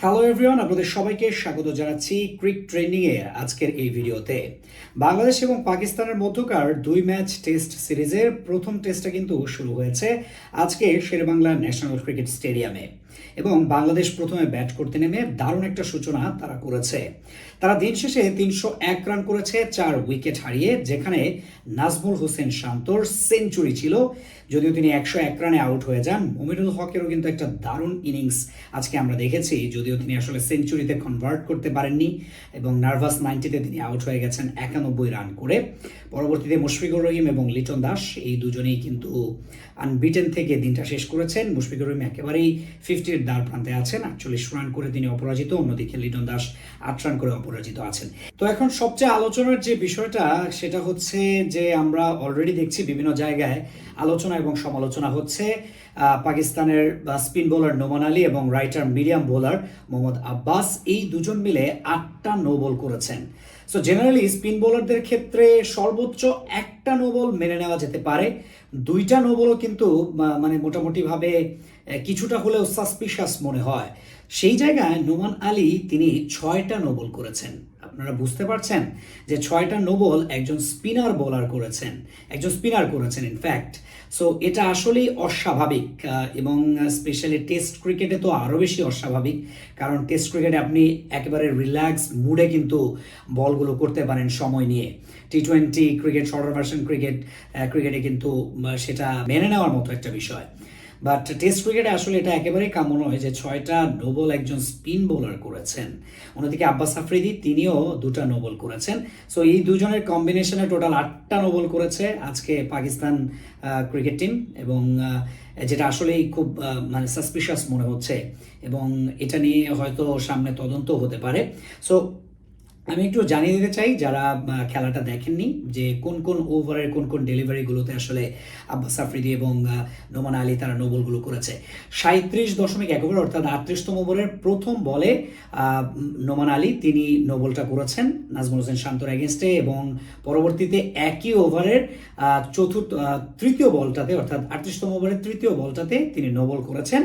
Hello everyone, আপনাদের সবাইকে স্বাগত জানাচ্ছি ক্রিক ট্রেন্ডিংয়ে আজকের এই ভিডিওতে। বাংলাদেশ এবং পাকিস্তানের মধ্যকার 2 ম্যাচ টেস্ট সিরিজের প্রথম টেস্টটা কিন্তু শুরু হয়েছে আজকে শেরেবাংলা ন্যাশনাল ক্রিকেট স্টেডিয়ামে, এবং বাংলাদেশ প্রথমে ব্যাট করতে নেমে দারুণ একটা সূচনা তারা করেছে। তারা দিন শেষে 301 রান করেছে 4 উইকেট হারিয়ে, যেখানে নাজমুল হোসেন শান্তর সেঞ্চুরি ছিল, যদিও তিনি 101 রানে আউট হয়ে যান। মমিনুল হকেরও কিন্তু একটা দারুণ ইনিংস আজকে আমরা দেখেছি, যদিও তিনি আসলে সেঞ্চুরিতে কনভার্ট করতে পারেননি এবং নার্ভাস 90-তে তিনি আউট হয়ে গেছেন 91 রান করে। পরবর্তীতে মুশফিকুর রহিম এবং লিটন দাস এই দুজনেই কিন্তু আনবিটেন থেকে দিনটা শেষ করেছেন। মুশফিকুর রহিম একেবারেই 50-র দ্বার প্রান্তে আছেন, 48 রান করে তিনি অপরাজিত। অন্যদিকে লিটন দাস 8 রান করে অপরাজিত আছেন। তো এখন সবচেয়ে আলোচনার যে বিষয়টা সেটা হচ্ছে যে আমরা অলরেডি দেখছি বিভিন্ন জায়গায় আলোচনা এবং সমালোচনা হচ্ছে পাকিস্তানের স্পিন বোলার নোমান আলী এবং writer medium bowler Mohammad Abbas, এই দুজন মিলে 8টা নো বল করেছেন। সো জেনারেলি স্পিন বোলারদের ক্ষেত্রে সর্বোচ্চ একটা নো বল মেনে নেওয়া যেতে পারে, 2টা নো বলও কিন্তু মানে মোটামুটিভাবে কিছুটা হলেও সাসপিশাস মনে হয়। সেই জায়গায় নোমান আলী তিনি 6টা নো বল করেছেন। আপনারা বুঝতে পারছেন যে 6টা নো বল একজন স্পিনার বোলার করেছেন, একজন স্পিনার করেছেন ইনফ্যাক্ট। সো এটা আসলেই অস্বাভাবিক, এবং স্পেশালি টেস্ট ক্রিকেটে তো আরও বেশি অস্বাভাবিক, কারণ টেস্ট ক্রিকেটে আপনি একেবারে রিল্যাক্স মুডে কিন্তু বলগুলো করতে পারেন সময় নিয়ে। টি20 ক্রিকেট, শর্টার ভার্সন ক্রিকেটে কিন্তু সেটা মেনে নেওয়ার মতো একটা বিষয়। বাট টেস্ট ক্রিকেটে আসলে এটা একেবারেই কাম্য নয় যে 6টা নো বল একজন স্পিন বোলার করেছেন। অন্যদিকে আব্বাস আফ্রিদি তিনিও 2টা নো বল করেছেন। সো এই দুজনের কম্বিনেশনে টোটাল 8টা নো বল করেছে আজকে পাকিস্তান ক্রিকেট টিম, এবং যেটা আসলেই খুব মানে সাসপিশাস মনে হচ্ছে, এবং এটা নিয়ে হয়তো সামনে তদন্ত হতে পারে। সো আমি একটু জানিয়ে দিতে চাই যারা খেলাটা দেখেননি যে কোন কোন ওভারের কোন কোন ডেলিভারিগুলোতে আসলে আব্বাস আফ্রিদি এবং নোমান আলী তারা নো বলগুলো করেছে। 37.1 ওভার অর্থাৎ 38তম ওভারের প্রথম বলে নোমান আলী তিনি নো বলটা করেছেন নাজমুল হোসেন শান্তর এগেনস্টে, এবং পরবর্তীতে একই ওভারের তৃতীয় বলটাতে অর্থাৎ 38তম ওভারের তৃতীয় বলটাতে তিনি নো বল করেছেন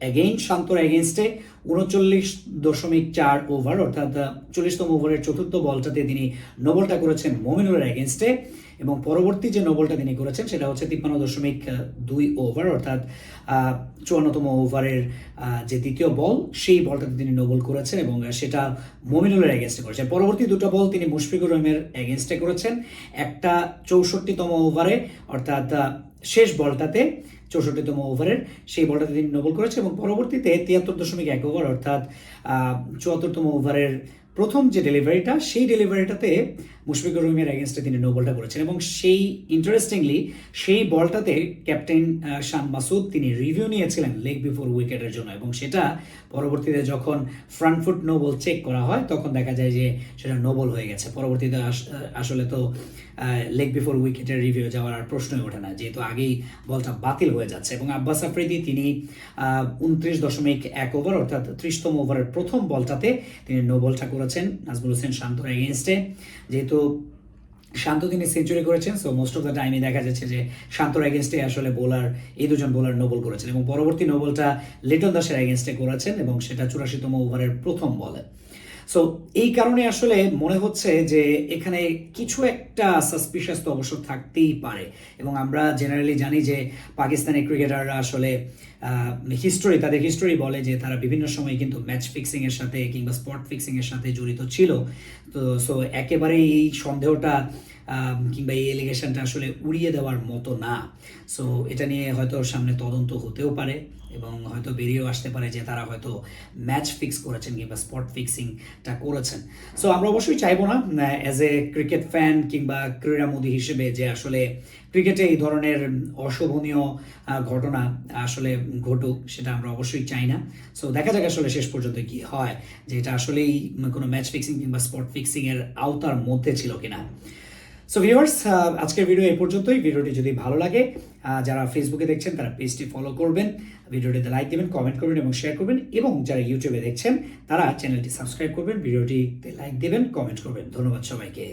এগেইন শান্তর এগেনস্টে 39.4 ওভার অর্থাৎ 40তম ওভারের চতুর্থ বলটাতে তিনি নো বলটা করেছেন মমিনুলের এগেনস্টে, এবং পরবর্তী যে নো বলটা তিনি করেছেন সেটা হচ্ছে 53.2 ওভার অর্থাৎ 54তম ওভারের যে দ্বিতীয় বল সেই বলটাতে তিনি নো বল করেছেন, এবং সেটা মমিনুলের এগেনস্টে করেছেন। পরবর্তী দুটো বল তিনি মুশফিকুর রহিমের এগেনস্টে করেছেন, একটা 64তম ওভারে অর্থাৎ শেষ বলটাতে 64তম ওভারের সেই বলটাতে তিনি নো বল করেছেন, এবং পরবর্তীতে 73.1 ওভার অর্থাৎ 74তম ওভারের প্রথম যে ডেলিভারিটা সেই ডেলিভারিটাতে মুশফিকুর রহিমের এগেনস্টে তিনি নো বলটা করেছেন, এবং সেই ইন্টারেস্টিংলি সেই বলটাতে ক্যাপ্টেন শান মাসুদ তিনি রিভিউ নিয়েছিলেন লেগ বিফোর উইকেটের জন্য, এবং সেটা পরবর্তীতে যখন front foot no ball check করা হয় তখন দেখা যায় যে সেটা নো বল হয়ে গেছে। পরবর্তীতে আসলে তো লেগ বিফোর উইকেটের রিভিউ যাওয়ার আর প্রশ্নই ওঠে না, যেহেতু আগেই বলটা বাতিল হয়ে যাচ্ছে। এবং আব্বাস আফ্রিদি তিনি 29.1 ওভার অর্থাৎ 30তম ওভারের প্রথম বলটাতে তিনি নো বলটা করেছেন নাজমুল হোসেন শান্তর এগেনস্টে। যেহেতু শান্ত তিনি সেঞ্চুরি করেছেন, সো মোস্ট অফ দ্য টাইমই দেখা যাচ্ছে যে শান্তর এগেনস্টে আসলে এই দুজন বোলার নো বল করেছেন, এবং পরবর্তী নো বলটা লিটন দাসের এগেনস্টে করেছেন, এবং সেটা 84তম ওভারের প্রথম বলে। সো এই কারণে আসলে মনে হচ্ছে যে এখানে কিছু একটা সাসপিশাস তো অবশ্য থাকতেই পারে, এবং আমরা জেনারেলি জানি যে পাকিস্তানি ক্রিকেটাররা আসলে তাদের হিস্টোরি বলে যে তারা বিভিন্ন সময় কিন্তু ম্যাচ ফিক্সিংয়ের সাথে কিংবা স্পট ফিক্সিংয়ের সাথে জড়িত ছিল। তো সো একেবারে এই সন্দেহটা কিংবা এই এলিগেশনটা আসলে উড়িয়ে দেওয়ার মতো না। সো এটা নিয়ে হয়তো সামনে তদন্ত হতেও পারে, এবং হয়তো বেরিয়েও আসতে পারে যে তারা হয়তো ম্যাচ ফিক্স করেছেন কিংবা স্পট ফিক্সিংটা করেছেন। সো আমরা অবশ্যই চাইবো না অ্যাজ এ ক্রিকেট ফ্যান কিংবা ক্রীড়ামোদী হিসেবে যে আসলে ক্রিকেটে এই ধরনের অশোভনীয় ঘটনা আসলে ঘটুক, সেটা আমরা অবশ্যই চাই না। সো দেখা যাক আসলে শেষ পর্যন্ত কি হয়, যে এটা আসলেই কোনো ম্যাচ ফিক্সিং কিংবা স্পট ফিক্সিংয়ের আওতার মধ্যে ছিল কিনা। সো ভিউয়ার্স, আজকের ভিডিও এই পর্যন্তই। ভিডিওটি যদি ভালো লাগে, যারা ফেসবুকে দেখছেন তারা পেজটি ফলো করবেন, ভিডিওটিতে লাইক দেবেন, কমেন্ট করবেন এবং শেয়ার করবেন, এবং যারা ইউটিউবে দেখছেন তারা চ্যানেলটি সাবস্ক্রাইব করবেন, ভিডিওটিতে লাইক দেবেন, কমেন্ট করবেন। ধন্যবাদ সবাইকে।